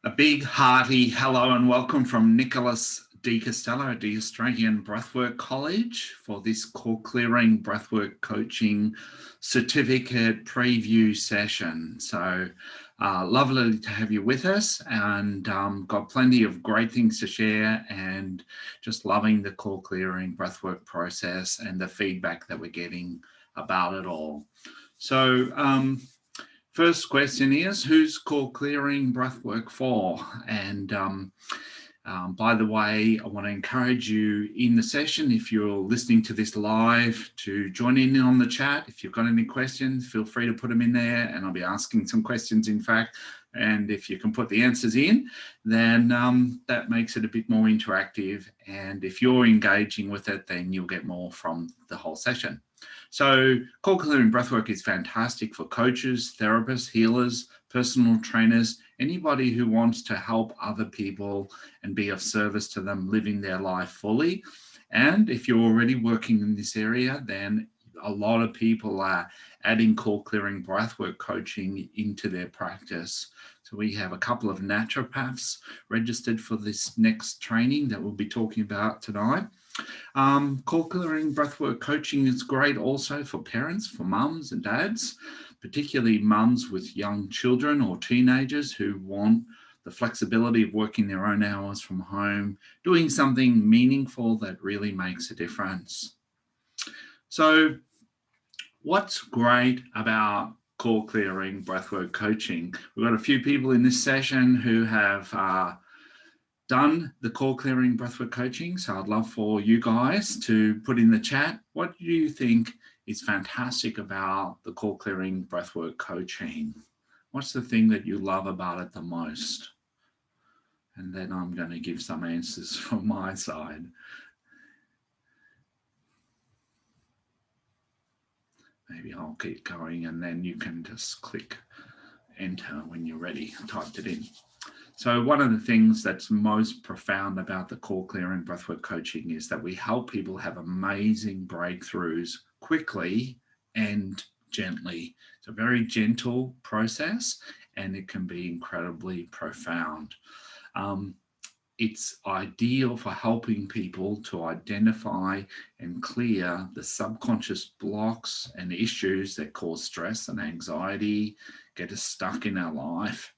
A big hearty hello and welcome from Nicholas D. Costello at the Australian Breathwork College for this Clearing Breathwork Coaching Certificate Preview Session. So lovely to have you with us, and got plenty of great things to share, and just loving the Clearing Breathwork process and the feedback that we're getting about it all. So first question is, who's Clearing Breathwork for? And by the way, I want to encourage you in the session, if you're listening to this live, to join in on the chat. If you've got any questions, feel free to put them in there, and I'll be asking some questions, in fact. And if you can put the answers in, then that makes it a bit more interactive. And if you're engaging with it, then you'll get more from the whole session. So Clearing Breathwork is fantastic for coaches, therapists, healers, personal trainers, anybody who wants to help other people and be of service to them living their life fully. And if you're already working in this area, then a lot of people are adding Clearing Breathwork coaching into their practice. So we have a couple of naturopaths registered for this next training that we'll be talking about tonight. Clearing Breathwork coaching is great also for parents, for mums and dads, particularly mums with young children or teenagers who want the flexibility of working their own hours from home, doing something meaningful that really makes a difference. So what's great about Clearing Breathwork coaching? We've got a few people in this session who have done the Clearing Breathwork coaching. So I'd love for you guys to put in the chat, what do you think is fantastic about the Clearing Breathwork coaching? What's the thing that you love about it the most? And then I'm going to give some answers from my side. Maybe I'll keep going, and then you can just click enter when you're ready, typed it in. So one of the things that's most profound about the Clearing Breathwork coaching is that we help people have amazing breakthroughs quickly and gently. It's a very gentle process, and it can be incredibly profound. It's ideal for helping people to identify and clear the subconscious blocks and issues that cause stress and anxiety, get us stuck in our life.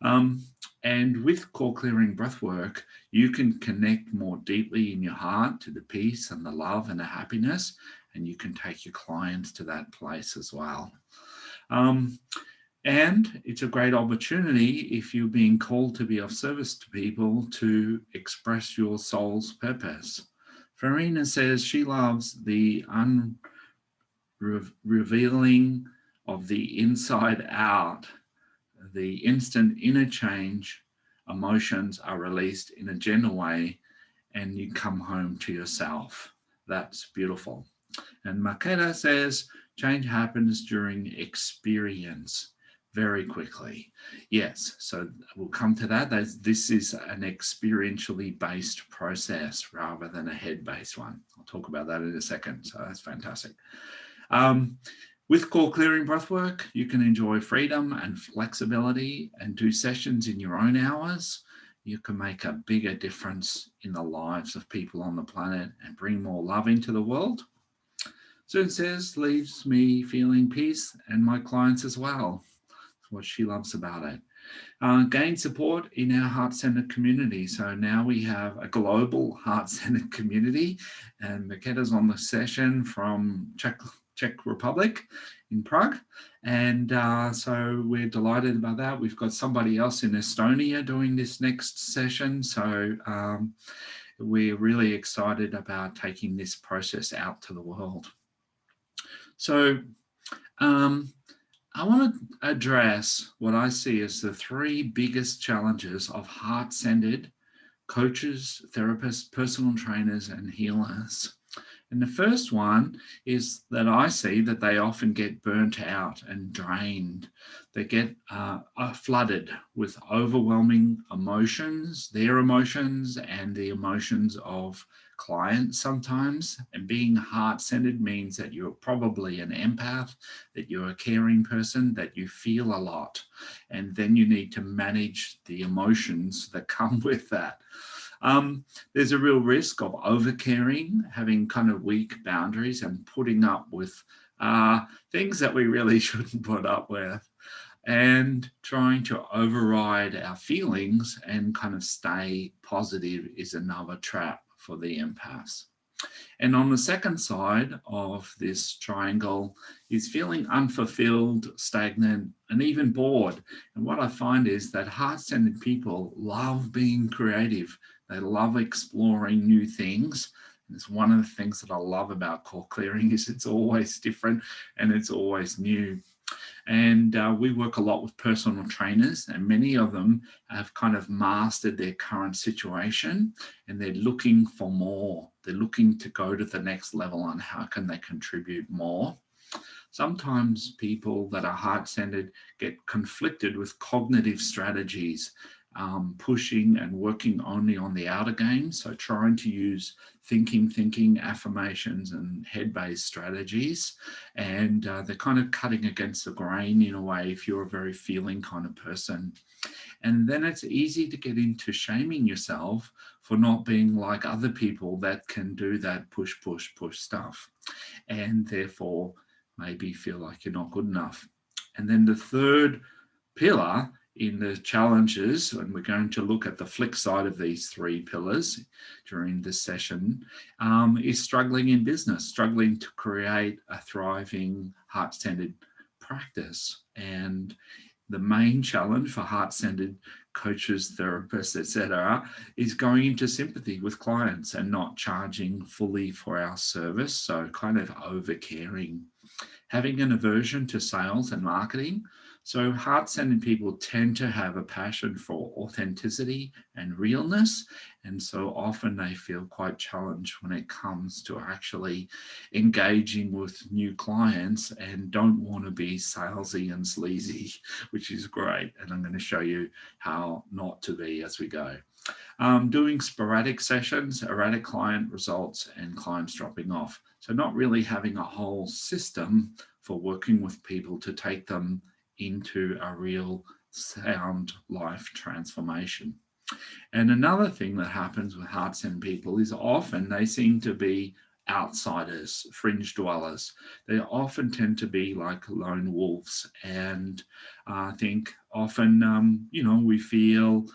And with Clearing Breathwork, you can connect more deeply in your heart to the peace and the love and the happiness, and you can take your clients to that place as well. And it's a great opportunity, if you're being called to be of service to people, to express your soul's purpose. Farina says she loves the unrevealing of the inside out. The instant inner change, emotions are released in a gentle way, and you come home to yourself. That's beautiful. And Makeda says, change happens during experience very quickly. Yes, so we'll come to that. This is an experientially based process rather than a head-based one. I'll talk about that in a second, so that's fantastic. With Clearing Breathwork, you can enjoy freedom and flexibility and do sessions in your own hours. You can make a bigger difference in the lives of people on the planet and bring more love into the world. Sue says, leaves me feeling peace, and my clients as well. That's what she loves about it. Gain support in our Heartcentered community. So now we have a global Heartcentered community, and Makeda's on the session from Czech Republic in Prague, and so we're delighted about that. We've got somebody else in Estonia doing this next session, so we're really excited about taking this process out to the world. So I want to address what I see as the three biggest challenges of heart-centered coaches, therapists, personal trainers, and healers. And the first one is that I see that they often get burnt out and drained. They get flooded with overwhelming emotions, their emotions, and the emotions of client sometimes. And being heart-centered means that you're probably an empath, that you're a caring person, that you feel a lot. And then you need to manage the emotions that come with that. There's a real risk of over-caring, having kind of weak boundaries and putting up with things that we really shouldn't put up with, and trying to override our feelings and kind of stay positive is another trap for the empaths. And on the second side of this triangle is feeling unfulfilled, stagnant, and even bored. And what I find is that heart-centered people love being creative. They love exploring new things. And it's one of the things that I love about core clearing is it's always different and it's always new. And we work a lot with personal trainers, and many of them have kind of mastered their current situation and they're looking for more. They're looking to go to the next level on how can they contribute more. Sometimes people that are heart-centered get conflicted with cognitive strategies, pushing and working only on the outer game. So trying to use thinking, affirmations and head-based strategies. And they're kind of cutting against the grain in a way if you're a very feeling kind of person. And then it's easy to get into shaming yourself for not being like other people that can do that push stuff. And therefore maybe feel like you're not good enough. And then the third pillar in the challenges, and we're going to look at the flip side of these three pillars during this session, is struggling in business, struggling to create a thriving heart-centered practice. And the main challenge for heart-centered coaches, therapists, etc., is going into sympathy with clients and not charging fully for our service. So kind of over-caring, having an aversion to sales and marketing. So heart-centered people tend to have a passion for authenticity and realness. And so often they feel quite challenged when it comes to actually engaging with new clients and don't want to be salesy and sleazy, which is great. And I'm going to show you how not to be as we go. Doing sporadic sessions, erratic client results, and clients dropping off. So not really having a whole system for working with people to take them into a real sound life transformation. And another thing that happens with heart-centered people is often they seem to be outsiders, fringe dwellers. They often tend to be like lone wolves. And I think often, we feel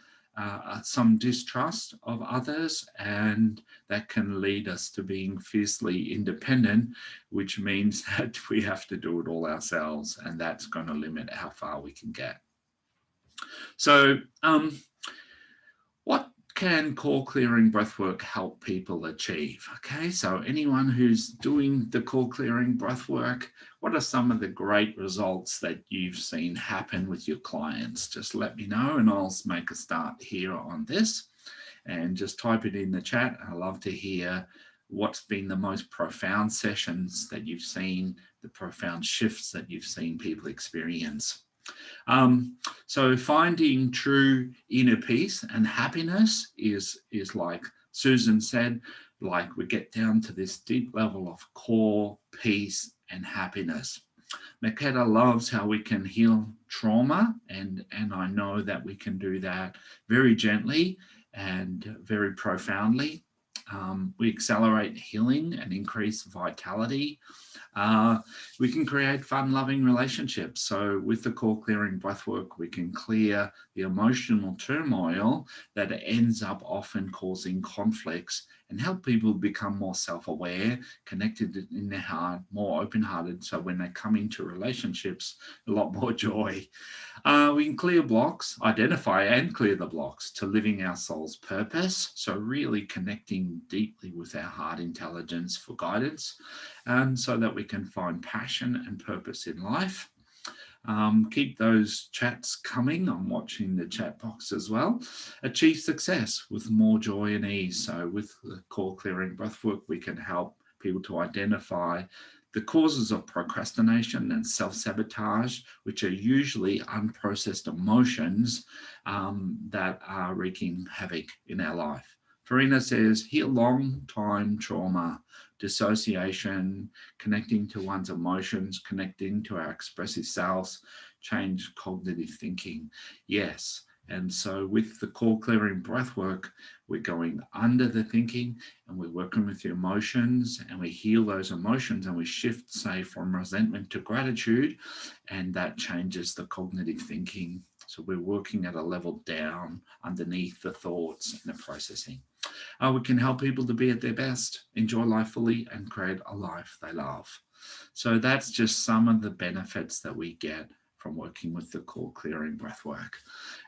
some distrust of others, and that can lead us to being fiercely independent, which means that we have to do it all ourselves, and that's going to limit how far we can get. So what can core clearing breathwork help people achieve? Okay, so anyone who's doing the core clearing breathwork, what are some of the great results that you've seen happen with your clients? Just let me know and I'll make a start here on this, and just type it in the chat. I love to hear what's been the most profound sessions that you've seen, the profound shifts that you've seen people experience. So finding true inner peace and happiness is like Susan said, like we get down to this deep level of core peace and happiness. Makeda loves how we can heal trauma, and I know that we can do that very gently and very profoundly. We accelerate healing and increase vitality. We can create fun-loving relationships. So with the core clearing breathwork, we can clear the emotional turmoil that ends up often causing conflicts and help people become more self-aware, connected in their heart, more open-hearted. So when they come into relationships, a lot more joy. We can clear blocks, identify and clear the blocks to living our soul's purpose. So really connecting deeply with our heart intelligence for guidance, and so that we can find passion and purpose in life. Keep those chats coming. I'm watching the chat box as well. Achieve success with more joy and ease. So with the core clearing breathwork, we can help people to identify the causes of procrastination and self-sabotage, which are usually unprocessed emotions that are wreaking havoc in our life. Farina says, heal long-time trauma, dissociation, connecting to one's emotions, connecting to our expressive selves, change cognitive thinking. Yes. And so with the core clearing breath work, we're going under the thinking and we're working with the emotions, and we heal those emotions, and we shift, say, from resentment to gratitude, and that changes the cognitive thinking. So we're working at a level down underneath the thoughts and the processing. We can help people to be at their best, enjoy life fully, and create a life they love. So that's just some of the benefits that we get from working with the core clearing breathwork.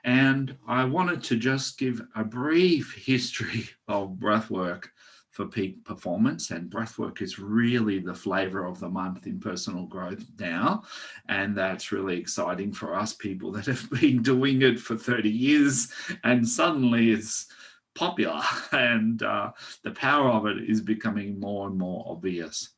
And I wanted to just give a brief history of breathwork for peak performance. And breathwork is really the flavor of the month in personal growth now. And that's really exciting for us people that have been doing it for 30 years and suddenly it's popular, and the power of it is becoming more and more obvious.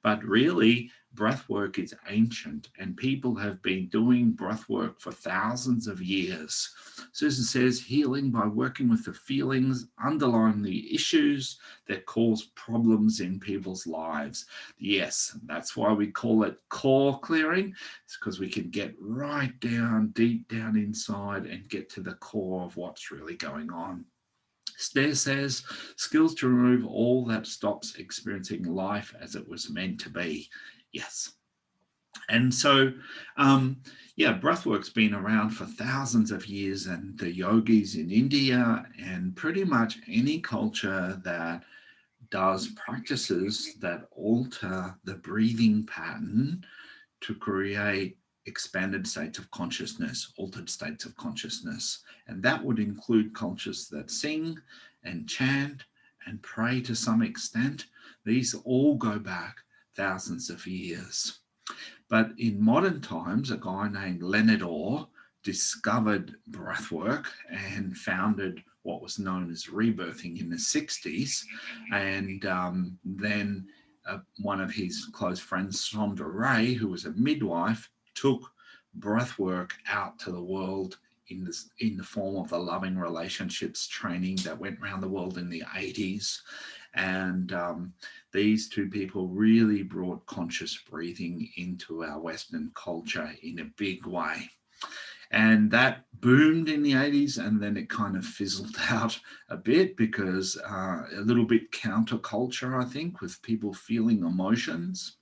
But really, breathwork is ancient, and people have been doing breathwork for thousands of years. Susan says, healing by working with the feelings underlying the issues that cause problems in people's lives. Yes, that's why we call it core clearing. It's because we can get right down, deep down inside and get to the core of what's really going on. Stair says, skills to remove all that stops experiencing life as it was meant to be. Yes. And so, breathwork's been around for thousands of years, and the yogis in India and pretty much any culture that does practices that alter the breathing pattern to create expanded states of consciousness, altered states of consciousness. And that would include cultures that sing and chant and pray to some extent. These all go back thousands of years. But in modern times, a guy named Leonard Orr discovered breathwork and founded what was known as rebirthing in the 60s. And then one of his close friends, Sonda Ray, who was a midwife, took breathwork out to the world in the form of the loving relationships training that went around the world in the 80s. And these two people really brought conscious breathing into our Western culture in a big way. And that boomed in the 80s, and then it kind of fizzled out a bit because a little bit counterculture, I think, with people feeling emotions.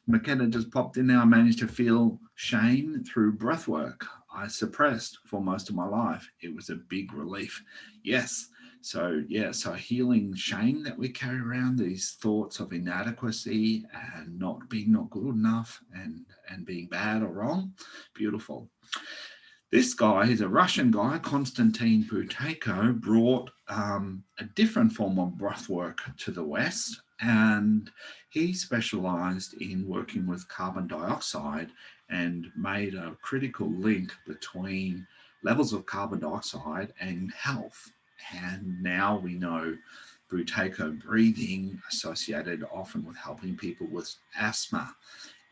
McKenna just popped in now. I managed to feel shame through breath work. I suppressed for most of my life. It was a big relief. Yes. So healing shame that we carry around, these thoughts of inadequacy and not good enough and being bad or wrong. Beautiful. This guy, he's a Russian guy, Konstantin Buteyko, brought a different form of breath work to the West, and he specialized in working with carbon dioxide and made a critical link between levels of carbon dioxide and health. And now we know Buteyko breathing associated often with helping people with asthma.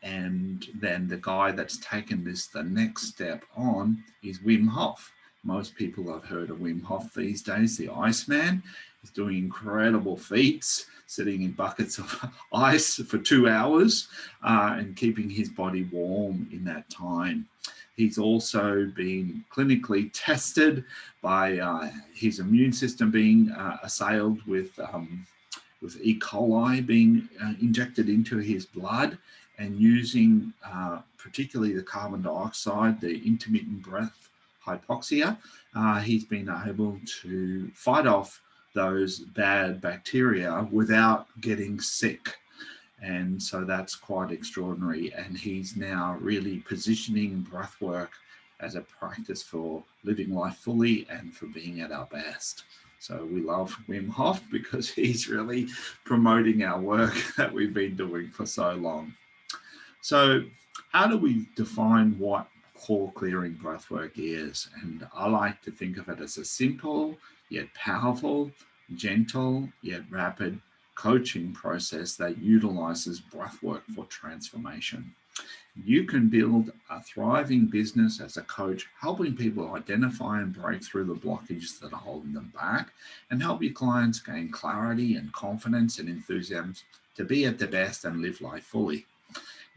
And then the guy that's taken this the next step on is Wim Hof. Most people have heard of Wim Hof these days, the Iceman. He's doing incredible feats, sitting in buckets of ice for 2 hours and keeping his body warm in that time. He's also been clinically tested by his immune system being assailed with E. coli being injected into his blood, and using particularly the carbon dioxide, the intermittent breath hypoxia, he's been able to fight off those bad bacteria without getting sick. And so that's quite extraordinary. And he's now really positioning breathwork as a practice for living life fully and for being at our best. So we love Wim Hof because he's really promoting our work that we've been doing for so long. So how do we define what core clearing breathwork is? And I like to think of it as a simple yet powerful, gentle yet rapid coaching process that utilizes breathwork for transformation. You can build a thriving business as a coach, helping people identify and break through the blockages that are holding them back, and help your clients gain clarity and confidence and enthusiasm to be at their best and live life fully.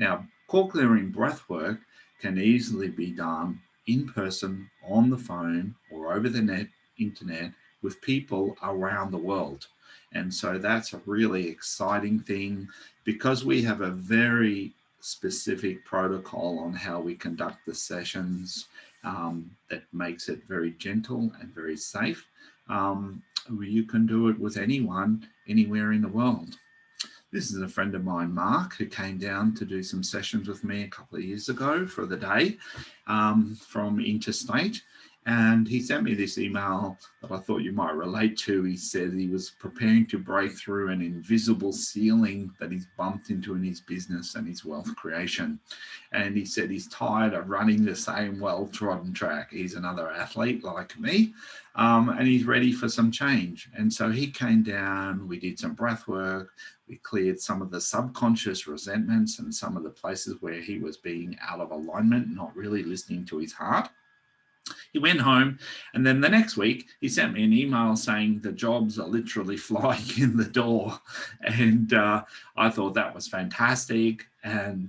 Now, core clearing breathwork can easily be done in person, on the phone, or over the internet with people around the world. And so that's a really exciting thing because we have a very specific protocol on how we conduct the sessions that makes it very gentle and very safe. You can do it with anyone, anywhere in the world. This is a friend of mine, Mark, who came down to do some sessions with me a couple of years ago for the day from interstate. And he sent me this email that I thought you might relate to. He said he was preparing to break through an invisible ceiling that he's bumped into in his business and his wealth creation. And he said he's tired of running the same well-trodden track. He's another athlete like me, and he's ready for some change. And so he came down, we did some breath work, we cleared some of the subconscious resentments and some of the places where he was being out of alignment, not really listening to his heart. He went home, and then the next week he sent me an email saying the jobs are literally flying in the door. And I thought that was fantastic. And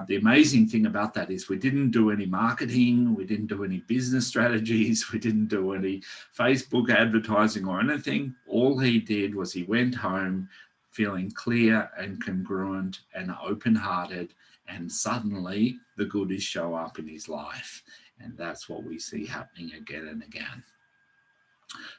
the amazing thing about that is we didn't do any marketing, we didn't do any business strategies, we didn't do any Facebook advertising or anything. All he did was he went home feeling clear and congruent and open-hearted, and suddenly the goodies show up in his life. And that's what we see happening again and again.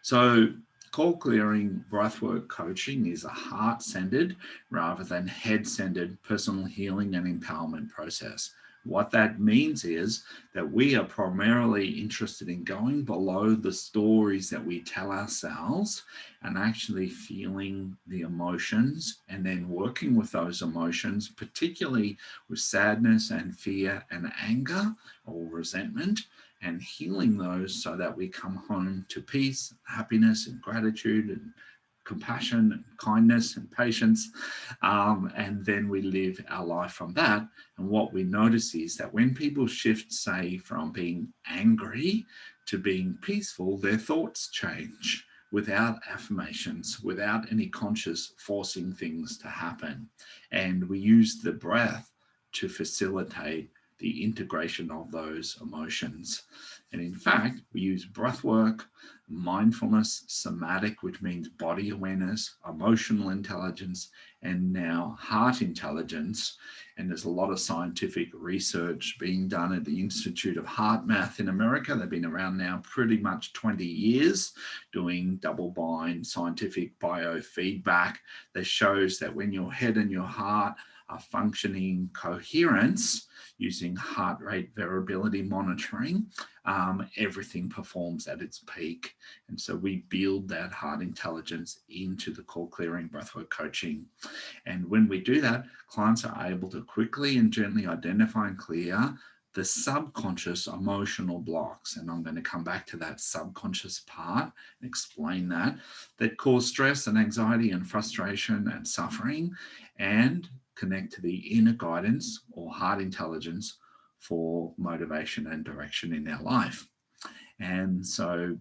So core clearing breathwork coaching is a heart-centered rather than head-centered personal healing and empowerment process. What that means is that we are primarily interested in going below the stories that we tell ourselves and actually feeling the emotions and then working with those emotions, particularly with sadness and fear and anger or resentment, and healing those so that we come home to peace, happiness, and gratitude, and compassion, and kindness, and patience. And then we live our life from that. And what we notice is that when people shift, say, from being angry to being peaceful, their thoughts change without affirmations, without any conscious forcing things to happen. And we use the breath to facilitate the integration of those emotions. And in fact, we use breath work, mindfulness, somatic, which means body awareness, emotional intelligence, and now heart intelligence. And there's a lot of scientific research being done at the Institute of Heart Math in America. They've been around now pretty much 20 years doing double-blind scientific biofeedback that shows that when your head and your heart are functioning coherence, using heart rate variability monitoring, everything performs at its peak. And so we build that heart intelligence into the core clearing breathwork coaching. And when we do that, clients are able to quickly and gently identify and clear the subconscious emotional blocks. And I'm going to come back to that subconscious part and explain that cause stress and anxiety and frustration and suffering, and connect to the inner guidance or heart intelligence for motivation and direction in our life. And so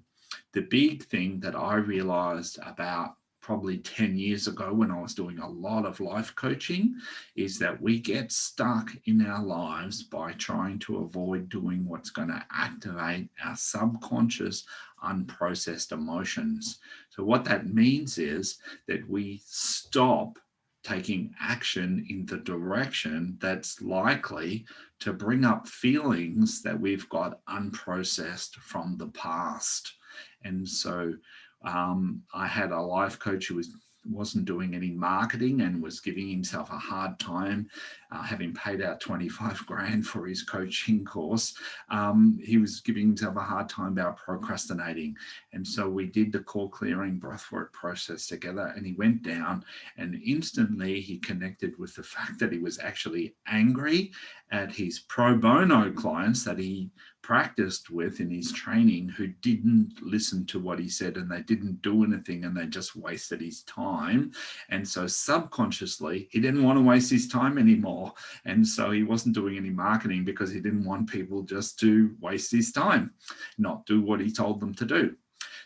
the big thing that I realized about probably 10 years ago when I was doing a lot of life coaching is that we get stuck in our lives by trying to avoid doing what's going to activate our subconscious unprocessed emotions. So what that means is that we stop taking action in the direction that's likely to bring up feelings that we've got unprocessed from the past. And so I had a life coach who wasn't doing any marketing and was giving himself a hard time, having paid out 25 grand for his coaching course. He was giving himself a hard time about procrastinating. And so we did the core clearing breathwork process together, and he went down and instantly he connected with the fact that he was actually angry at his pro bono clients that he practiced with in his training who didn't listen to what he said, and they didn't do anything, and they just wasted his time. And so subconsciously, he didn't want to waste his time anymore. And so he wasn't doing any marketing because he didn't want people just to waste his time, not do what he told them to do.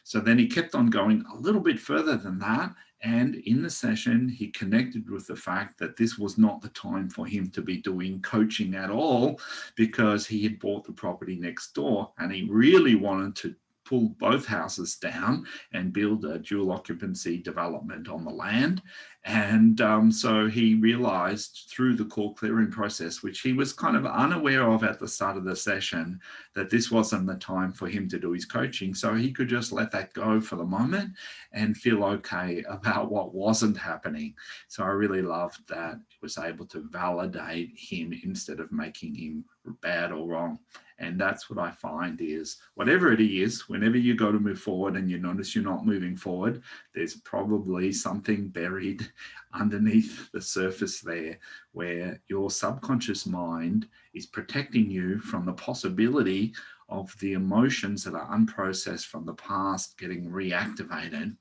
So then he kept on going a little bit further than that. And in the session, he connected with the fact that this was not the time for him to be doing coaching at all, because he had bought the property next door and he really wanted to pull both houses down and build a dual occupancy development on the land. And so he realized through the core clearing process, which he was kind of unaware of at the start of the session, that this wasn't the time for him to do his coaching. So he could just let that go for the moment and feel okay about what wasn't happening. So I really loved that it was able to validate him instead of making him bad or wrong. And that's what I find is, whatever it is, whenever you go to move forward and you notice you're not moving forward, there's probably something buried underneath the surface there, where your subconscious mind is protecting you from the possibility of the emotions that are unprocessed from the past getting reactivated.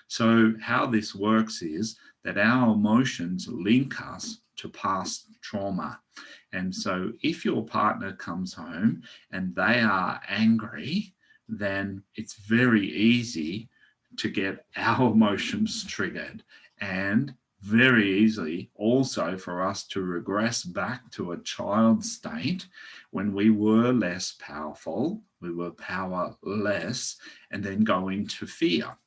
So how this works is that our emotions link us to past trauma. And so if your partner comes home and they are angry, then it's very easy to get our emotions triggered, and very easily also for us to regress back to a child state when we were less powerful, we were powerless, and then go into fear.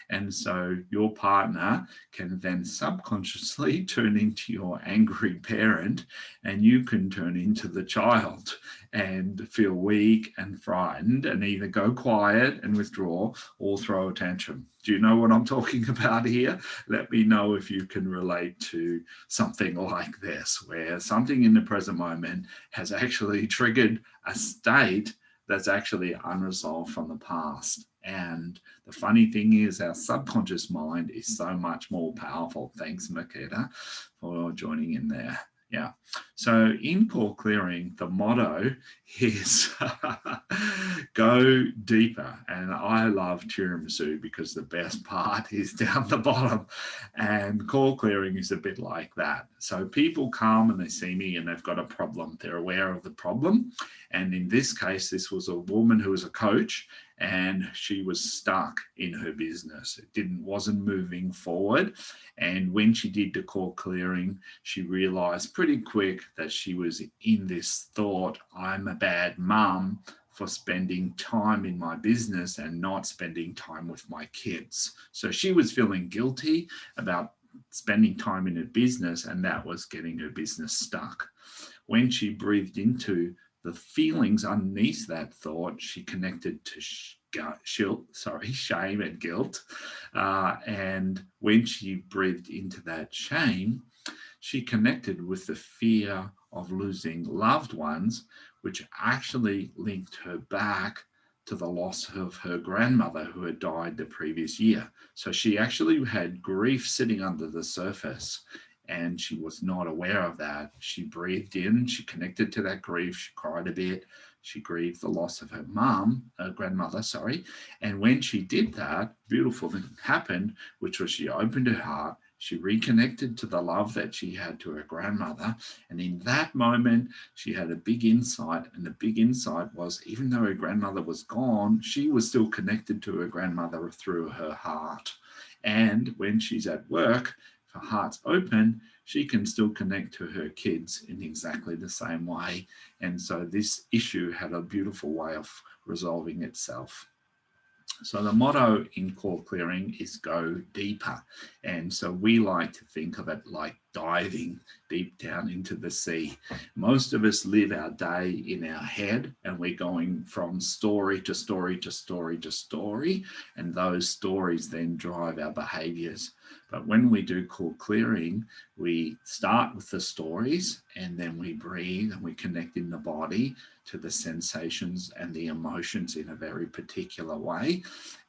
And so your partner can then subconsciously turn into your angry parent, and you can turn into the child and feel weak and frightened and either go quiet and withdraw or throw a tantrum. Do you know what I'm talking about here? Let me know if you can relate to something like this, where something in the present moment has actually triggered a state that's actually unresolved from the past. And the funny thing is, our subconscious mind is so much more powerful. Thanks, Makeda, for joining in there. Yeah. So in core clearing, the motto is go deeper. And I love tiramisu because the best part is down the bottom. And core clearing is a bit like that. So people come and they see me and they've got a problem. They're aware of the problem. And in this case, this was a woman who was a coach, and she was stuck in her business. It wasn't moving forward. And when she did the core clearing, she realized pretty quick that she was in this thought, I'm a bad mum for spending time in my business and not spending time with my kids. So she was feeling guilty about spending time in her business, and that was getting her business stuck. When she breathed into the feelings underneath that thought, she connected to shame and guilt. And when she breathed into that shame, she connected with the fear of losing loved ones, which actually linked her back to the loss of her grandmother who had died the previous year. So she actually had grief sitting under the surface, and she was not aware of that. She breathed in, she connected to that grief, she cried a bit, she grieved the loss of her grandmother. And when she did that, beautiful thing happened, which was she opened her heart, she reconnected to the love that she had to her grandmother. And in that moment, she had a big insight. And the big insight was, even though her grandmother was gone, she was still connected to her grandmother through her heart. And when she's at work, if her heart's open, she can still connect to her kids in exactly the same way. And so this issue had a beautiful way of resolving itself. So the motto in core clearing is go deeper. And so we like to think of it like diving deep down into the sea. Most of us live our day in our head, and we're going from story to story to story to story. And those stories then drive our behaviors. But when we do core clearing, we start with the stories, and then we breathe and we connect in the body to the sensations and the emotions in a very particular way.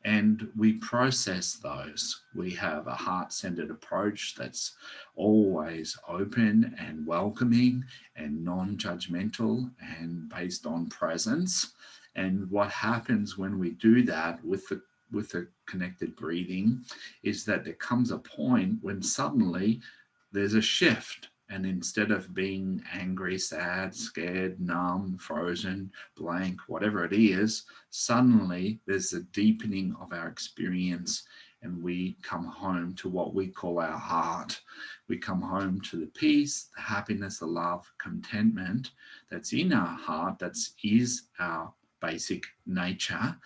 And we process those. We have a heart-centered approach that's always open and welcoming and non-judgmental and based on presence. And what happens when we do that with the connected breathing is that there comes a point when suddenly there's a shift. And instead of being angry, sad, scared, numb, frozen, blank, whatever it is, suddenly there's a deepening of our experience and we come home to what we call our heart. We come home to the peace, the happiness, the love, contentment that's in our heart, that is our basic nature.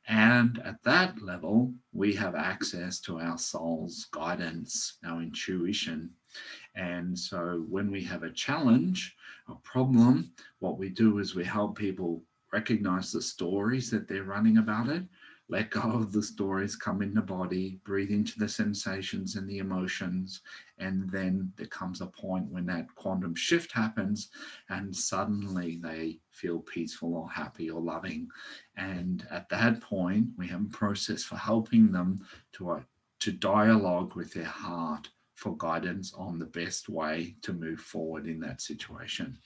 And at that level, we have access to our soul's guidance, our intuition. And so when we have a challenge, a problem, what we do is we help people recognize the stories that they're running about it, let go of the stories, come in the body, breathe into the sensations and the emotions. And then there comes a point when that quantum shift happens and suddenly they feel peaceful or happy or loving. And at that point, we have a process for helping them to dialogue with their heart for guidance on the best way to move forward in that situation.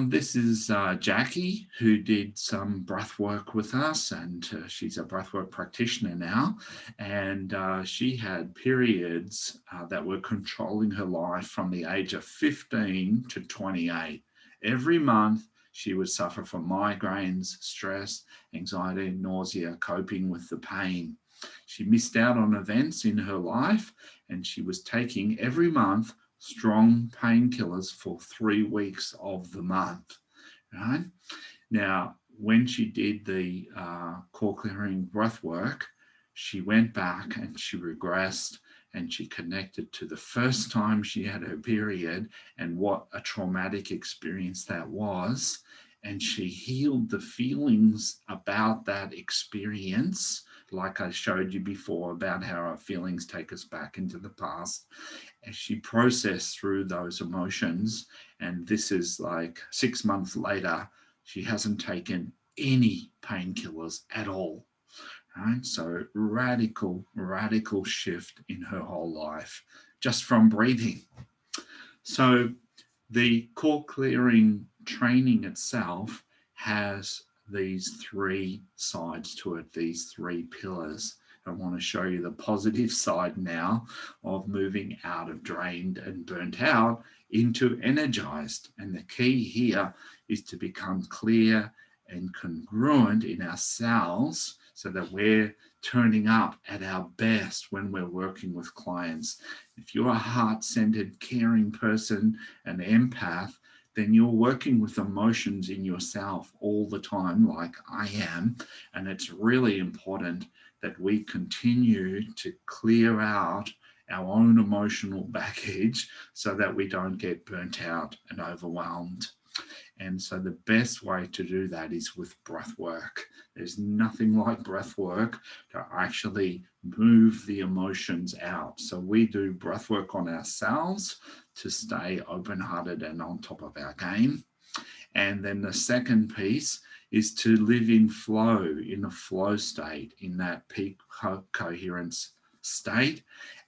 This is Jackie, who did some breath work with us, and she's a breathwork practitioner now. And she had periods that were controlling her life from the age of 15 to 28. Every month, she would suffer from migraines, stress, anxiety, nausea, coping with the pain. She missed out on events in her life, and she was taking every month strong painkillers for 3 weeks of the month, right? Now, when she did the core clearing breath work, she went back and she regressed and she connected to the first time she had her period and what a traumatic experience that was. And she healed the feelings about that experience, like I showed you before about how our feelings take us back into the past. And she processed through those emotions. And this is like 6 months later, she hasn't taken any painkillers at all. Right? So radical shift in her whole life just from breathing. So the core clearing training itself has these 3 sides to it, these 3 pillars. I want to show you the positive side now of moving out of drained and burnt out into energized. And the key here is to become clear and congruent in ourselves so that we're turning up at our best when we're working with clients. If you're a heart-centered, caring person, an empath, then you're working with emotions in yourself all the time, like I am. And it's really important that we continue to clear out our own emotional baggage so that we don't get burnt out and overwhelmed. And so the best way to do that is with breath work. There's nothing like breath work to actually move the emotions out. So we do breath work on ourselves to stay open-hearted and on top of our game. And then the second piece is to live in flow, in a flow state, in that peak coherence state.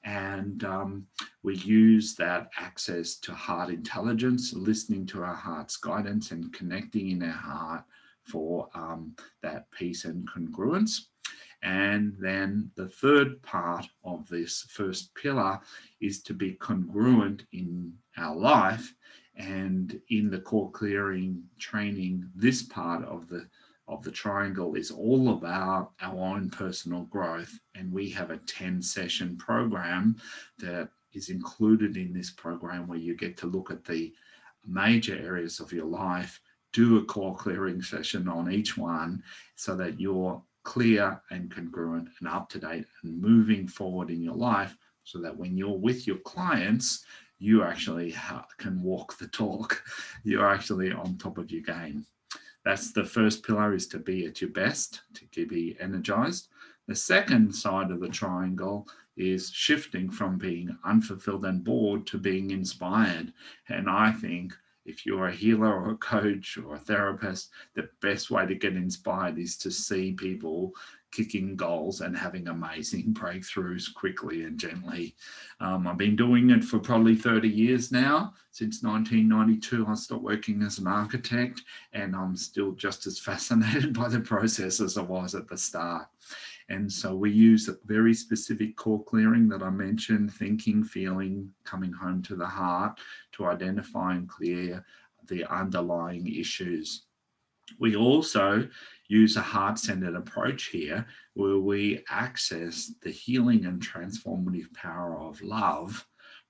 And we use that access to heart intelligence, listening to our heart's guidance and connecting in our heart for that peace and congruence. And then the third part of this first pillar is to be congruent in our life. And in the core clearing training, this part of the triangle is all about our own personal growth. And we have a 10-session program that is included in this program where you get to look at the major areas of your life, do a core clearing session on each one so that you're clear and congruent and up to date and moving forward in your life, so that when you're with your clients, you actually can walk the talk. You're actually on top of your game. That's the first pillar, is to be at your best, to be energized. The second side of the triangle is shifting from being unfulfilled and bored to being inspired. And I think if you're a healer or a coach or a therapist, the best way to get inspired is to see people kicking goals and having amazing breakthroughs quickly and gently. I've been doing it for probably 30 years now. Since 1992, I stopped working as an architect, and I'm still just as fascinated by the process as I was at the start. And so we use a very specific core clearing that I mentioned, thinking, feeling, coming home to the heart, to identify and clear the underlying issues. We also use a heart-centered approach here, where we access the healing and transformative power of love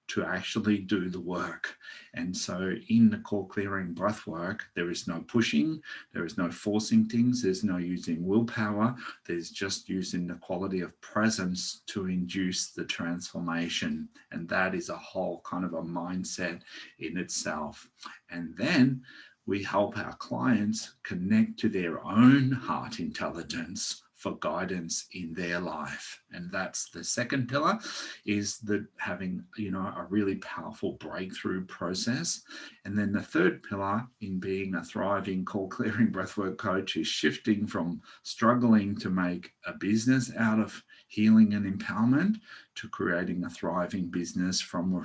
to actually do the work. And so in the core clearing breath work, there is no pushing, there is no forcing things, there's no using willpower, there's just using the quality of presence to induce the transformation. And that is a whole kind of a mindset in itself. And then we help our clients connect to their own heart intelligence for guidance in their life. And that's the second pillar, is the having, a really powerful breakthrough process. And then the third pillar in being a thriving core clearing breathwork coach is shifting from struggling to make a business out of healing and empowerment to creating a thriving business from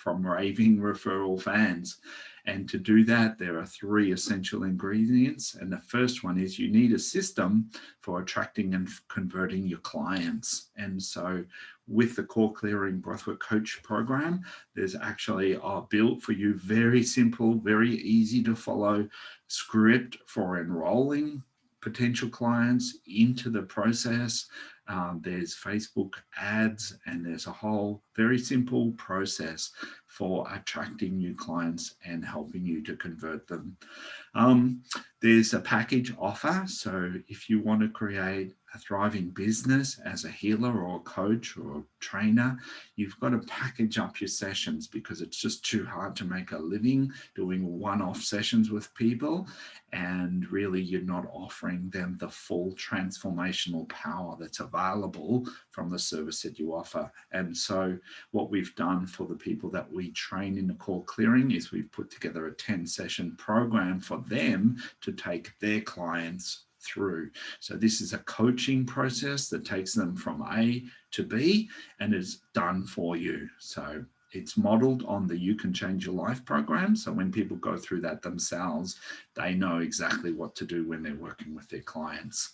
raving referral fans. And to do that, there are 3 essential ingredients. And the first one is you need a system for attracting and converting your clients. And so with the Core Clearing Breathwork Coach program, there's actually built for you very simple, very easy to follow script for enrolling potential clients into the process. There's Facebook ads, and there's a whole very simple process for attracting new clients and helping you to convert them. There's a package offer. So if you want to create a thriving business as a healer or a coach or a trainer, you've got to package up your sessions, because it's just too hard to make a living doing one-off sessions with people. And really, you're not offering them the full transformational power that's available from the service that you offer. And so what we've done for the people that we train in the core clearing is we've put together a 10-session program for them to take their clients through. So this is a coaching process that takes them from A to B and is done for you. So it's modeled on the You Can Change Your Life program. So when people go through that themselves, they know exactly what to do when they're working with their clients.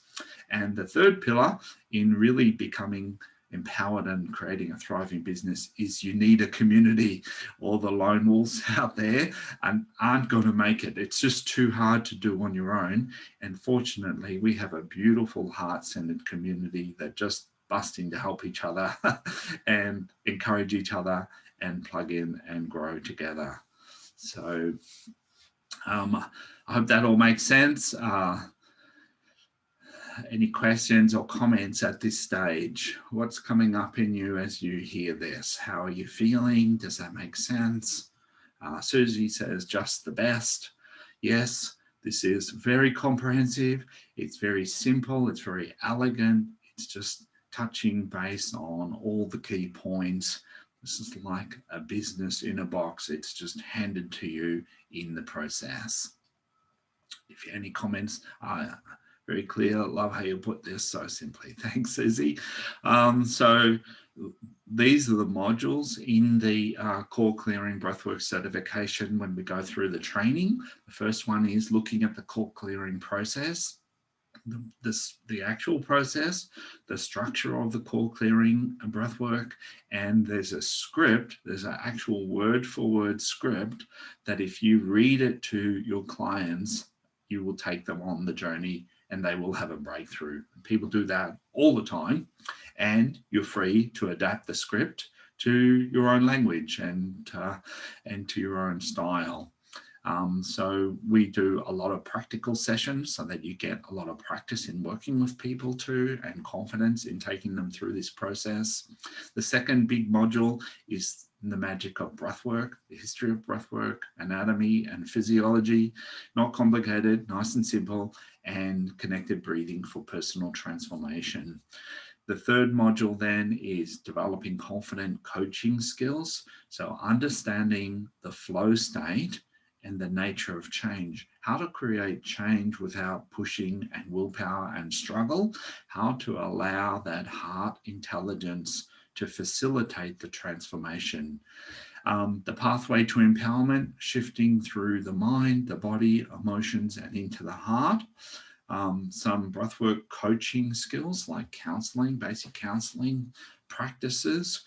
And the third pillar in really becoming empowered and creating a thriving business is you need a community. All the lone wolves out there aren't going to make it. It's just too hard to do on your own. And fortunately, we have a beautiful heart-centered community that just bust in to help each other and encourage each other and plug in and grow together. So I hope that all makes sense. Any questions or comments at this stage? What's coming up in you as you hear this? How are you feeling? Does that make sense? Susie says, just the best. Yes, this is very comprehensive. It's very simple. It's very elegant. It's just touching base on all the key points. This is like a business in a box. It's just handed to you in the process. If you have any comments, very clear. Love how you put this so simply. Thanks, Susie. So these are the modules in the Core Clearing Breathwork certification when we go through the training. The first one is looking at the core clearing process, the actual process, the structure of the core clearing and breathwork, and there's a script, there's an actual word-for-word script that if you read it to your clients, you will take them on the journey and they will have a breakthrough. People do that all the time, and you're free to adapt the script to your own language and to your own style. So we do a lot of practical sessions so that you get a lot of practice in working with people too, and confidence in taking them through this process. The second big module is the magic of breathwork, the history of breathwork, anatomy and physiology, not complicated, nice and simple, and connected breathing for personal transformation. The third module then is developing confident coaching skills. So understanding the flow state and the nature of change, how to create change without pushing and willpower and struggle, how to allow that heart intelligence to facilitate the transformation. The pathway to empowerment, shifting through the mind, the body, emotions, and into the heart. Some breathwork coaching skills like counseling, basic counseling practices,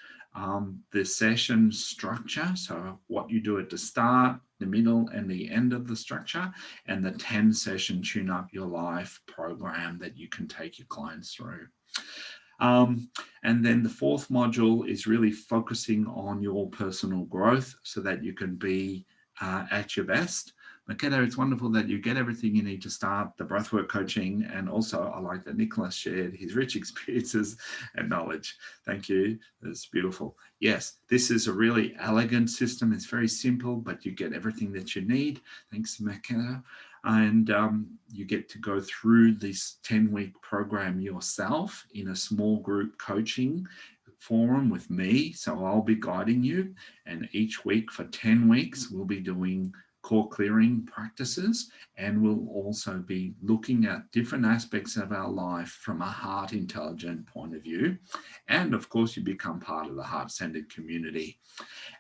the session structure, so what you do at the start, the middle, and the end of the structure, and the 10-session Tune Up Your Life program that you can take your clients through. And then the fourth module is really focusing on your personal growth so that you can be at your best. Makeda, it's wonderful that you get everything you need to start the breathwork coaching. And also I like that Nicholas shared his rich experiences and knowledge. Thank you. That's beautiful. Yes, this is a really elegant system. It's very simple, but you get everything that you need. Thanks, Makeda. And you get to go through this 10-week program yourself in a small group coaching forum with me. So I'll be guiding you. And each week for 10 weeks, we'll be doing core clearing practices, and we'll also be looking at different aspects of our life from a heart intelligent point of view. And of course, you become part of the Heartcentered community.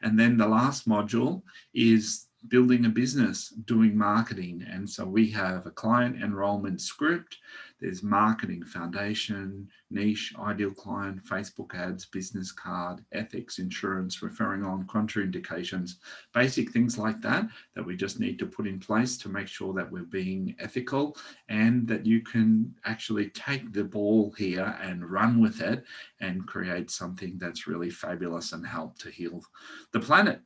And then the last module is building a business, doing marketing. And so we have a client enrollment script. There's marketing foundation, niche, ideal client, Facebook ads, business card, ethics, insurance, referring on, contraindications, basic things like that, that we just need to put in place to make sure that we're being ethical and that you can actually take the ball here and run with it and create something that's really fabulous and help to heal the planet.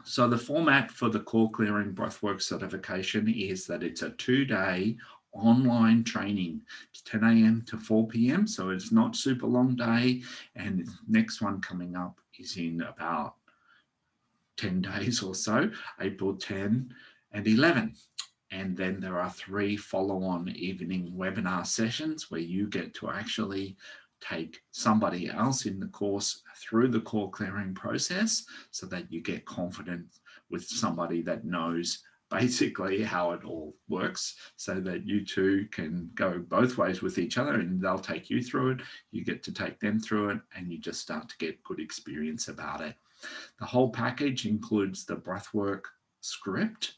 So the format for the Core Clearing Breathwork certification is that it's a 2-day online training. It's 10 a.m. to 4 p.m. So it's not super long day. And the next one coming up is in about 10 days or so, April 10 and 11. And then there are 3 follow-on evening webinar sessions where you get to actually take somebody else in the course through the core clearing process so that you get confident with somebody that knows basically how it all works, so that you two can go both ways with each other and they'll take you through it, you get to take them through it, and you just start to get good experience about it. The whole package includes the breathwork script,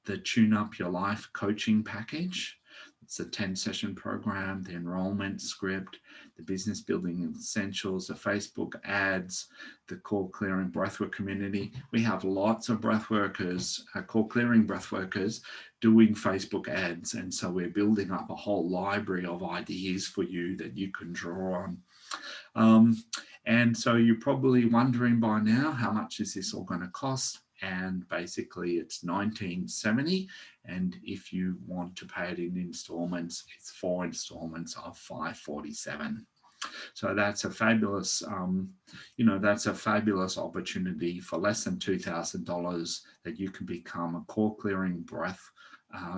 the Tune Up Your Life coaching package. It's a 10-session program, the enrollment script, the business building essentials, the Facebook ads, the core clearing breathwork community. We have lots of breathworkers, core clearing breathworkers doing Facebook ads. And so we're building up a whole library of ideas for you that you can draw on. And so you're probably wondering by now, how much is this all going to cost? And basically it's $19.70, and if you want to pay it in installments, it's 4 installments of $547. So that's a fabulous, that's a fabulous opportunity for less than $2,000 that you can become a core clearing breath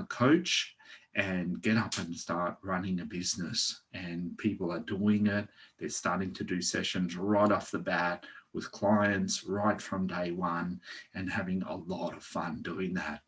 coach and get up and start running a business. And people are doing it. They're starting to do sessions right off the bat with clients right from day one and having a lot of fun doing that.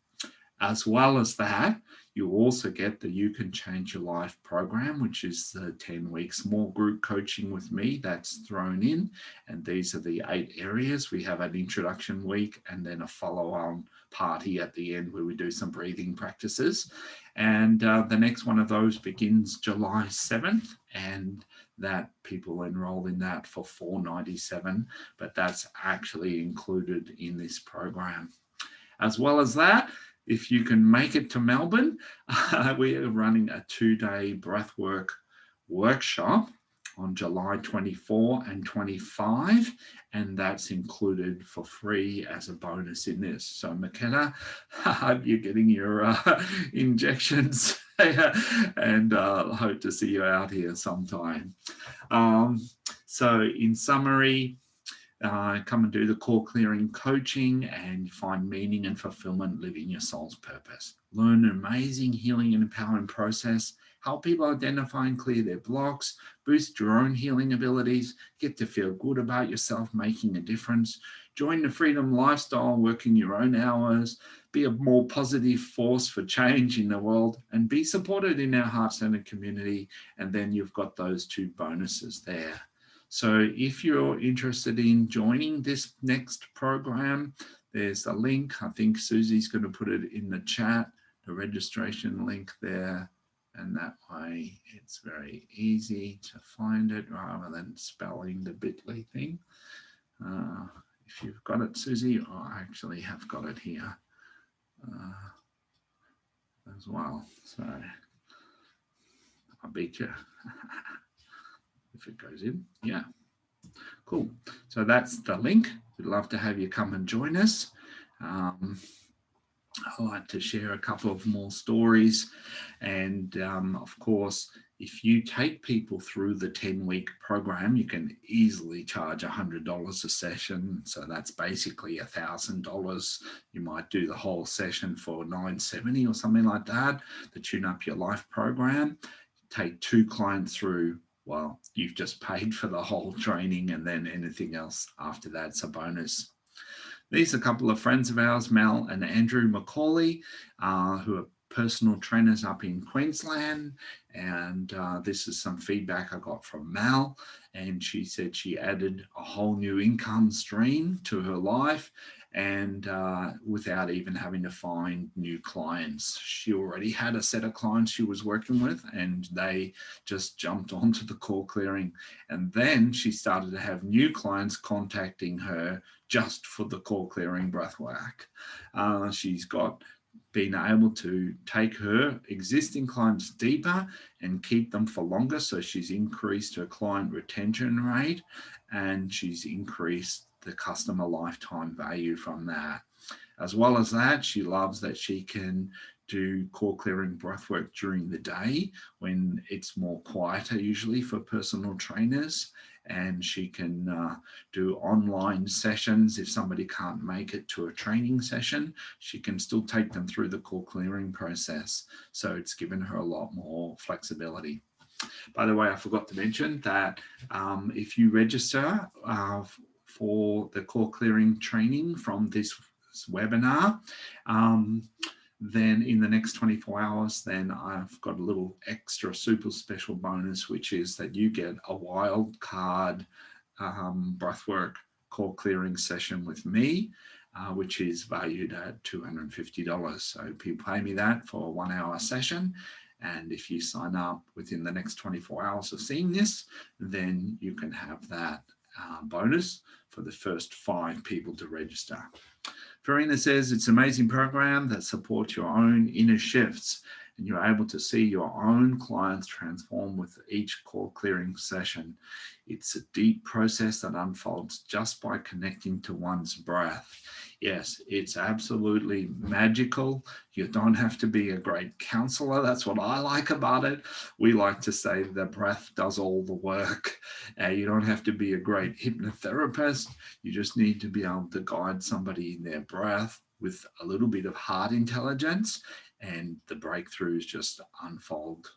As well as that, you also get the You Can Change Your Life program, which is the 10-week small group coaching with me that's thrown in. And these are the 8 areas. We have an introduction week and then a follow-on party at the end where we do some breathing practices. And the next one of those begins July 7th. And that people enroll in that for $497, but that's actually included in this program. As well as that, if you can make it to Melbourne, we are running a 2-day breathwork workshop on July 24 and 25, and that's included for free as a bonus in this. So McKenna, you're getting your injections and hope to see you out here sometime. So in summary, come and do the core clearing coaching and find meaning and fulfillment living your soul's purpose. Learn an amazing healing and empowering process. Help people identify and clear their blocks, boost your own healing abilities, get to feel good about yourself, making a difference. Join the freedom lifestyle, working your own hours, be a more positive force for change in the world, and be supported in our Heartcentered community. And then you've got those 2 bonuses there. So if you're interested in joining this next program, there's a link. I think Susie's going to put it in the chat, the registration link there. And that way it's very easy to find it rather than spelling the bit.ly thing. If you've got it, Susie, I actually have got it here as well. So I'll beat you if it goes in. Yeah, cool. So that's the link. We'd love to have you come and join us. I like to share a couple of more stories. And of course, if you take people through the 10-week program, you can easily charge $100 a session. So that's basically $1,000. You might do the whole session for $970 or something like that to tune up your life program. Take 2 clients through, well, you've just paid for the whole training, and then anything else after that's a bonus. These are a couple of friends of ours, Mel and Andrew McCauley, who are personal trainers up in Queensland. And this is some feedback I got from Mel. And she said she added a whole new income stream to her life, and without even having to find new clients. She already had a set of clients she was working with, and they just jumped onto the core clearing. And then she started to have new clients contacting her just for the core clearing breathwork. She's been able to take her existing clients deeper and keep them for longer. So she's increased her client retention rate, and she's increased the customer lifetime value from that. As well as that, she loves that she can do core clearing breathwork during the day when it's more quieter usually for personal trainers, and she can do online sessions. If somebody can't make it to a training session, she can still take them through the core clearing process. So it's given her a lot more flexibility. By the way, I forgot to mention that if you register for the core clearing training from this webinar, then in the next 24 hours, then I've got a little extra super special bonus, which is that you get a wild card breathwork core clearing session with me, which is valued at $250. So people pay me that for a 1-hour session. And if you sign up within the next 24 hours of seeing this, then you can have that bonus for the first 5 people to register. Farina says it's an amazing program that supports your own inner shifts, and you're able to see your own clients transform with each core clearing session. It's a deep process that unfolds just by connecting to one's breath. Yes, it's absolutely magical. You don't have to be a great counselor. That's what I like about it. We like to say the breath does all the work. You don't have to be a great hypnotherapist. You just need to be able to guide somebody in their breath with a little bit of heart intelligence, and the breakthroughs just unfold.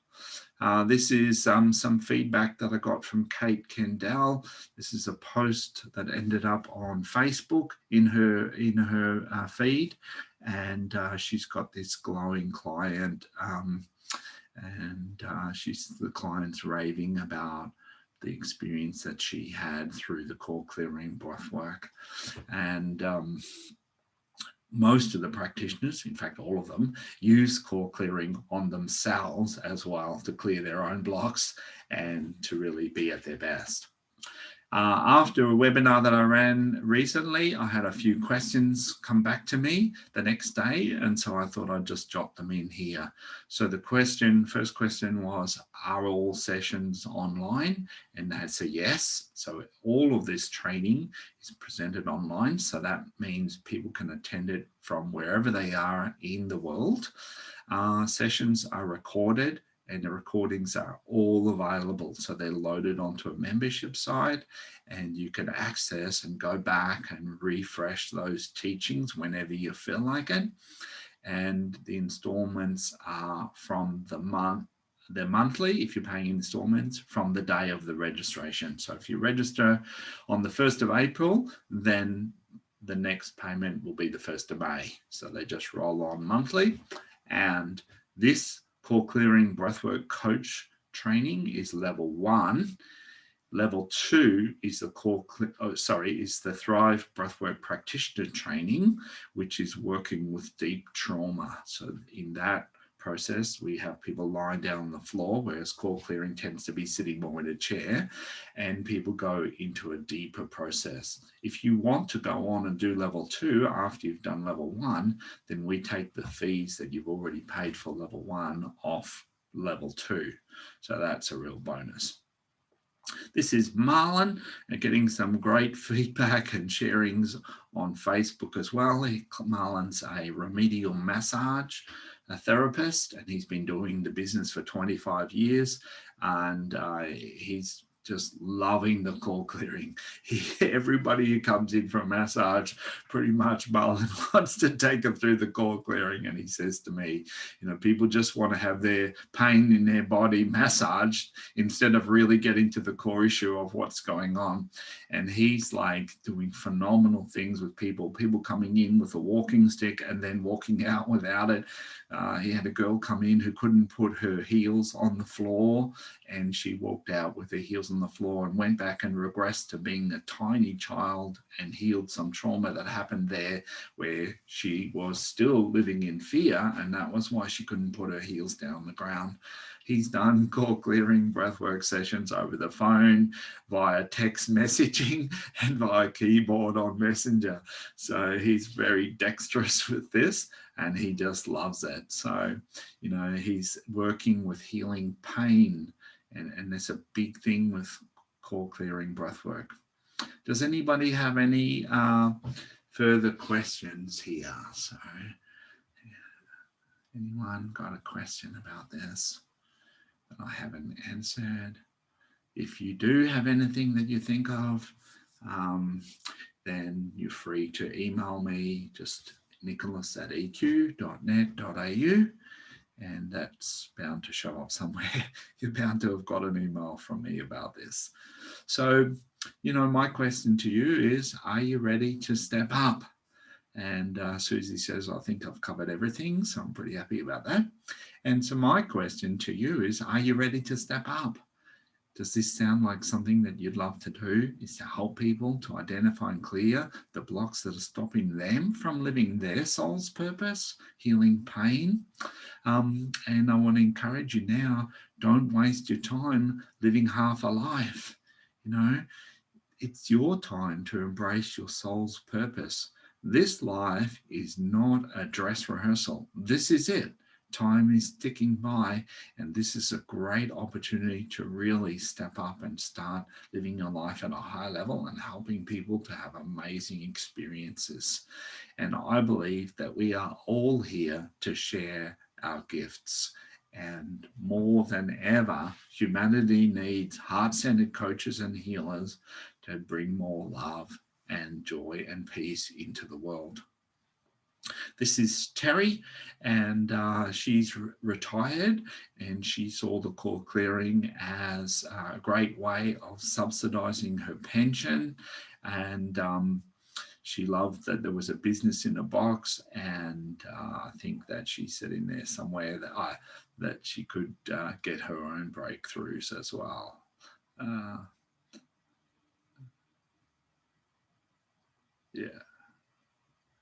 This is some feedback that I got from Kate Kendall. This is a post that ended up on Facebook in her feed, and she's got this glowing client, and the client's raving about the experience that she had through the core clearing breathwork. And most of the practitioners, in fact, all of them, use core clearing on themselves as well to clear their own blocks and to really be at their best. After a webinar that I ran recently, I had a few questions come back to me the next day, and so I thought I'd just jot them in here. So the first question was, are all sessions online? And that's a yes. So all of this training is presented online, so that means people can attend it from wherever they are in the world. Sessions are recorded and the recordings are all available. So they're loaded onto a membership site, and you can access and go back and refresh those teachings whenever you feel like it. And the installments are from the month. They're monthly if you're paying installments from the day of the registration. So if you register on the 1st of April, then the next payment will be the 1st of May. So they just roll on monthly. And this Core Clearing Breathwork Coach training is level 1. Level 2 is the Thrive Breathwork Practitioner training, which is working with deep trauma. So in that process, we have people lying down on the floor, whereas core clearing tends to be sitting more in a chair, and people go into a deeper process. If you want to go on and do level 2 after you've done level 1, then we take the fees that you've already paid for level 1 off level 2. So that's a real bonus. This is Marlon, getting some great feedback and sharings on Facebook as well. Marlon's a remedial massage therapist, and he's been doing the business for 25 years, and he's just loving the core clearing. Everybody who comes in for a massage, pretty much Marlon wants to take them through the core clearing. And he says to me, people just want to have their pain in their body massaged instead of really getting to the core issue of what's going on. And he's like doing phenomenal things with people coming in with a walking stick and then walking out without it. He had a girl come in who couldn't put her heels on the floor, and she walked out with her heels on the floor and went back and regressed to being a tiny child and healed some trauma that happened there where she was still living in fear, and that was why she couldn't put her heels down on the ground. He's done core clearing breathwork sessions over the phone, via text messaging, and via keyboard on Messenger. So he's very dexterous with this, and he just loves it. So, he's working with healing pain, and there's a big thing with core clearing breathwork. Does anybody have any further questions here? So, anyone got a question about this that I haven't answered? If you do have anything that you think of, then you're free to email me, just nicholas@eq.net.au, and that's bound to show up somewhere. You're bound to have got an email from me about this. So, my question to you is, are you ready to step up? And Susie says, I think I've covered everything, so I'm pretty happy about that. And so my question to you is, are you ready to step up? Does this sound like something that you'd love to do, is to help people to identify and clear the blocks that are stopping them from living their soul's purpose, healing pain? And I want to encourage you now, don't waste your time living half a life. It's your time to embrace your soul's purpose. This life is not a dress rehearsal. This is it. Time is ticking by, and this is a great opportunity to really step up and start living your life at a high level and helping people to have amazing experiences. And I believe that we are all here to share our gifts. And more than ever, humanity needs heart-centered coaches and healers to bring more love and joy and peace into the world. This is Terry, and she's retired, and she saw the core clearing as a great way of subsidizing her pension. And she loved that there was a business in a box, and I think that she said in there somewhere that she could get her own breakthroughs as well. Yeah,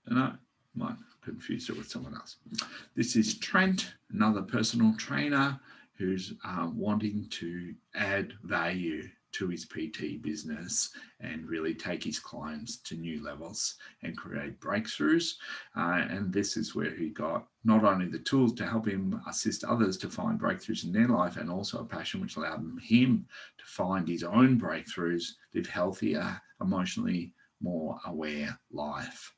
and I might confuse it with someone else. This is Trent, another personal trainer who's wanting to add value to his PT business and really take his clients to new levels and create breakthroughs. And this is where he got not only the tools to help him assist others to find breakthroughs in their life, and also a passion which allowed him to find his own breakthroughs, live healthier, emotionally more aware life.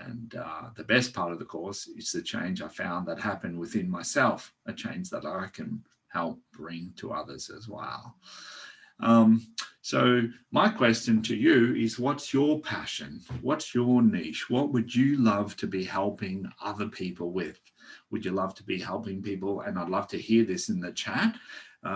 And the best part of the course is the change I found that happened within myself, a change that I can help bring to others as well. So my question to you is, what's your passion? What's your niche? What would you love to be helping other people with? Would you love to be helping people? And I'd love to hear this in the chat.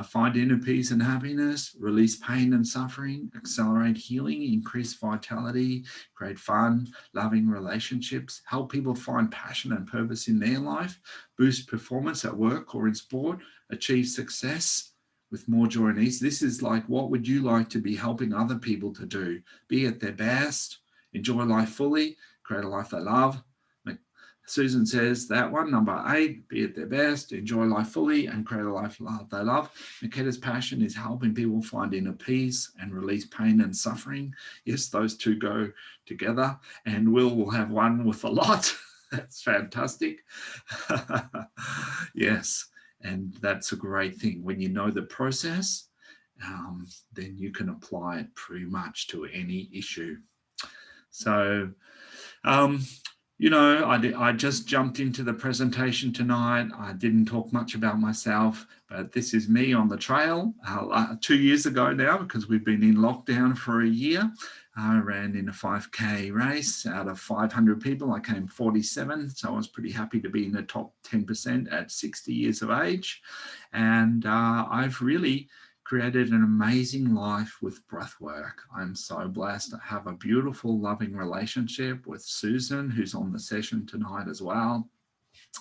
Find inner peace and happiness, release pain and suffering, accelerate healing, increase vitality, create fun, loving relationships, help people find passion and purpose in their life, boost performance at work or in sport, achieve success with more joy and ease. This is like, what would you like to be helping other people to do? Be at their best, enjoy life fully, create a life they love. Susan says that one, number 8, be at their best, enjoy life fully, and create a life they love. Maketa's passion is helping people find inner peace and release pain and suffering. Yes, those two go together, and will have one with a lot. That's fantastic. Yes, and that's a great thing. When you know the process, then you can apply it pretty much to any issue. So, you know, I just jumped into the presentation tonight. I didn't talk much about myself, but this is me on the trail 2 years ago now, because we've been in lockdown for a year. I ran in a 5K race. Out of 500 people, I came 47. So I was pretty happy to be in the top 10% at 60 years of age. And I've really created an amazing life with breathwork. I'm so blessed to have a beautiful, loving relationship with Susan, who's on the session tonight as well.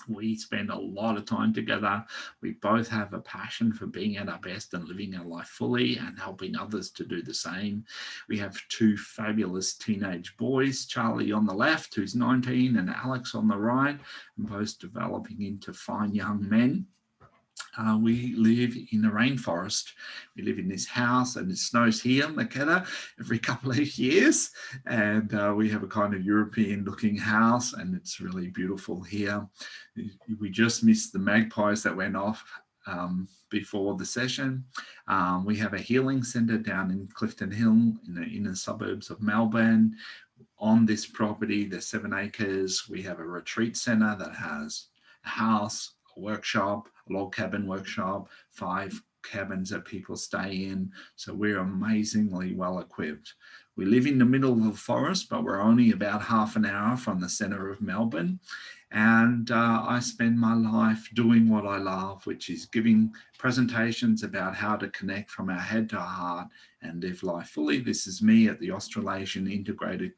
We spend a lot of time together. We both have a passion for being at our best and living our life fully and helping others to do the same. We have 2 fabulous teenage boys, Charlie on the left, who's 19, and Alex on the right, both developing into fine young men. We live in the rainforest. We live in this house, and it snows here in Makeda every couple of years. And we have a kind of European looking house, and it's really beautiful here. We just missed the magpies that went off before the session. We have a healing centre down in Clifton Hill in the inner suburbs of Melbourne. On this property, there's 7 acres. We have a retreat centre that has a house, workshop, a log cabin workshop, 5 cabins that people stay in. So we're amazingly well equipped. We live in the middle of the forest, but we're only about half an hour from the center of Melbourne. And I spend my life doing what I love, which is giving presentations about how to connect from our head to our heart and live life fully. This is me at the Australasian Integrated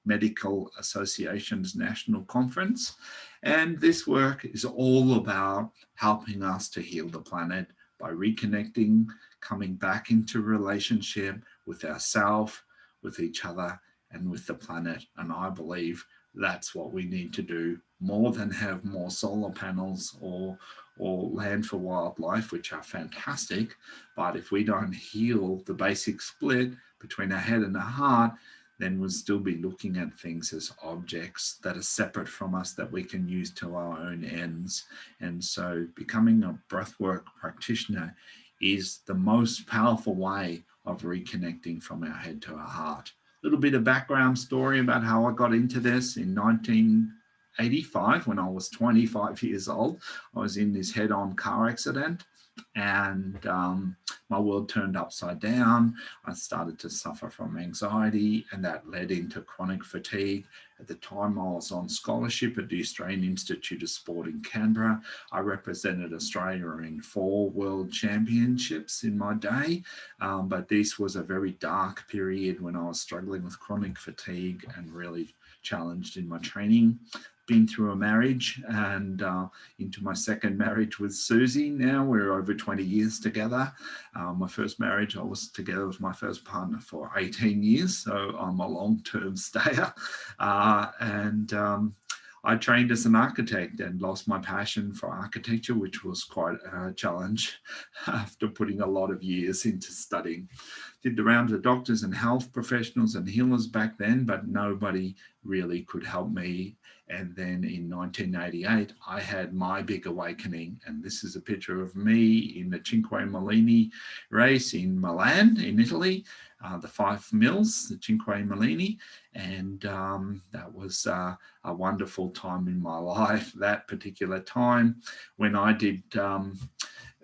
Medical Association's National Conference. And this work is all about helping us to heal the planet by reconnecting, coming back into relationship with ourselves, with each other, and with the planet. And I believe that's what we need to do, more than have more solar panels or land for wildlife, which are fantastic. But if we don't heal the basic split between our head and our heart, then we'll still be looking at things as objects that are separate from us that we can use to our own ends. And so becoming a breathwork practitioner is the most powerful way of reconnecting from our head to our heart. A little bit of background story about how I got into this. In 1985, when I was 25 years old, I was in this head-on car accident, and my world turned upside down. I started to suffer from anxiety, and that led into chronic fatigue. At the time, I was on scholarship at the Australian Institute of Sport in Canberra. I represented Australia in 4 world championships in my day, but this was a very dark period when I was struggling with chronic fatigue and really challenged in my training. Been through a marriage and into my second marriage with Susie. Now we're over 20 years together. My first marriage, I was together with my first partner for 18 years. So I'm a long-term stayer. I trained as an architect and lost my passion for architecture, which was quite a challenge after putting a lot of years into studying. Did the rounds of doctors and health professionals and healers back then, but nobody really could help me. And then in 1988, I had my big awakening. And this is a picture of me in the Cinque Millini race in Milan, in Italy, the 5 mills, the Cinque Millini. And that was a wonderful time in my life, that particular time when I did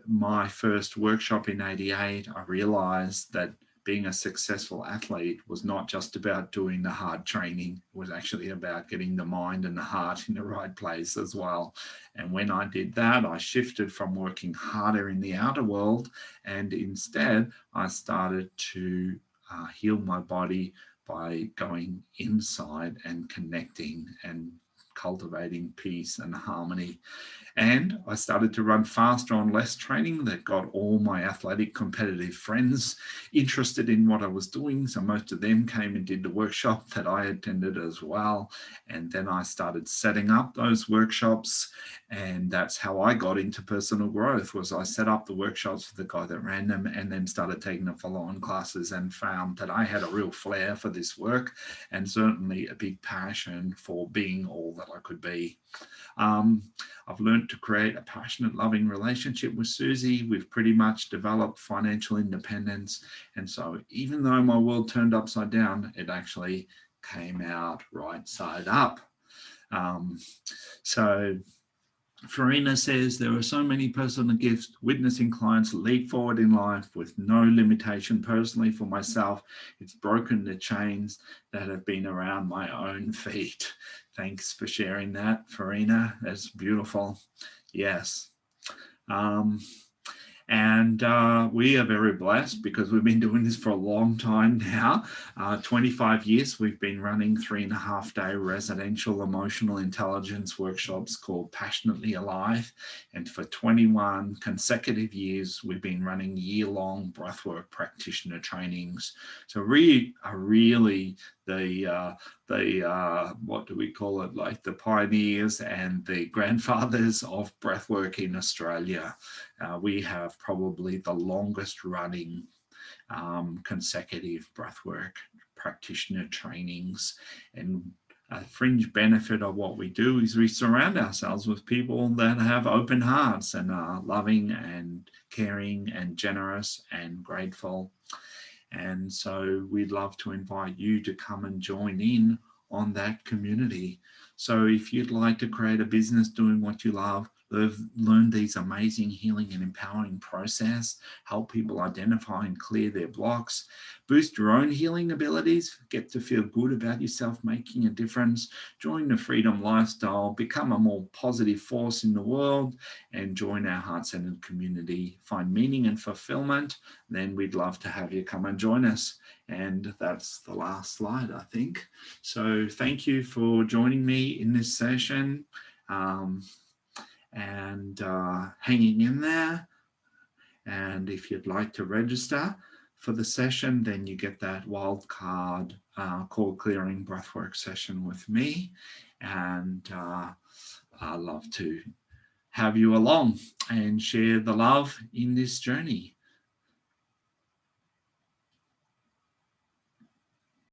my first workshop in '88, I realized that being a successful athlete was not just about doing the hard training. It was actually about getting the mind and the heart in the right place as well. And when I did that, I shifted from working harder in the outer world, and instead I started to heal my body by going inside and connecting and cultivating peace and harmony. And I started to run faster on less training. That got all my athletic competitive friends interested in what I was doing. So most of them came and did the workshop that I attended as well. And then I started setting up those workshops. And that's how I got into personal growth. Was I set up the workshops for the guy that ran them, and then started taking the follow-on classes, and found that I had a real flair for this work, and certainly a big passion for being all that I could be. I've learned to create a passionate, loving relationship with Susie. We've pretty much developed financial independence. And so even though my world turned upside down, it actually came out right side up. So Farina says, there are so many personal gifts, witnessing clients leap forward in life with no limitation. Personally, for myself, it's broken the chains that have been around my own feet. Thanks for sharing that, Farina. That's beautiful. Yes. And we are very blessed because we've been doing this for a long time now. 25 years, we've been running 3.5-day residential emotional intelligence workshops called Passionately Alive. And for 21 consecutive years, we've been running year-long breathwork practitioner trainings. So we are really the what do we call it, like the pioneers and the grandfathers of breathwork in Australia. We have probably the longest running consecutive breathwork practitioner trainings. And a fringe benefit of what we do is we surround ourselves with people that have open hearts and are loving and caring and generous and grateful. And so we'd love to invite you to come and join in on that community. So if you'd like to create a business doing what you love, learn these amazing healing and empowering process, help people identify and clear their blocks, boost your own healing abilities, get to feel good about yourself making a difference, join the freedom lifestyle, become a more positive force in the world, and join our heart-centered community, find meaning and fulfillment, then we'd love to have you come and join us. And that's the last slide, I think. So thank you for joining me in this session. And hanging in there. And if you'd like to register for the session, then you get that wild card called Clearing Breathwork session with me. And I'd love to have you along and share the love in this journey.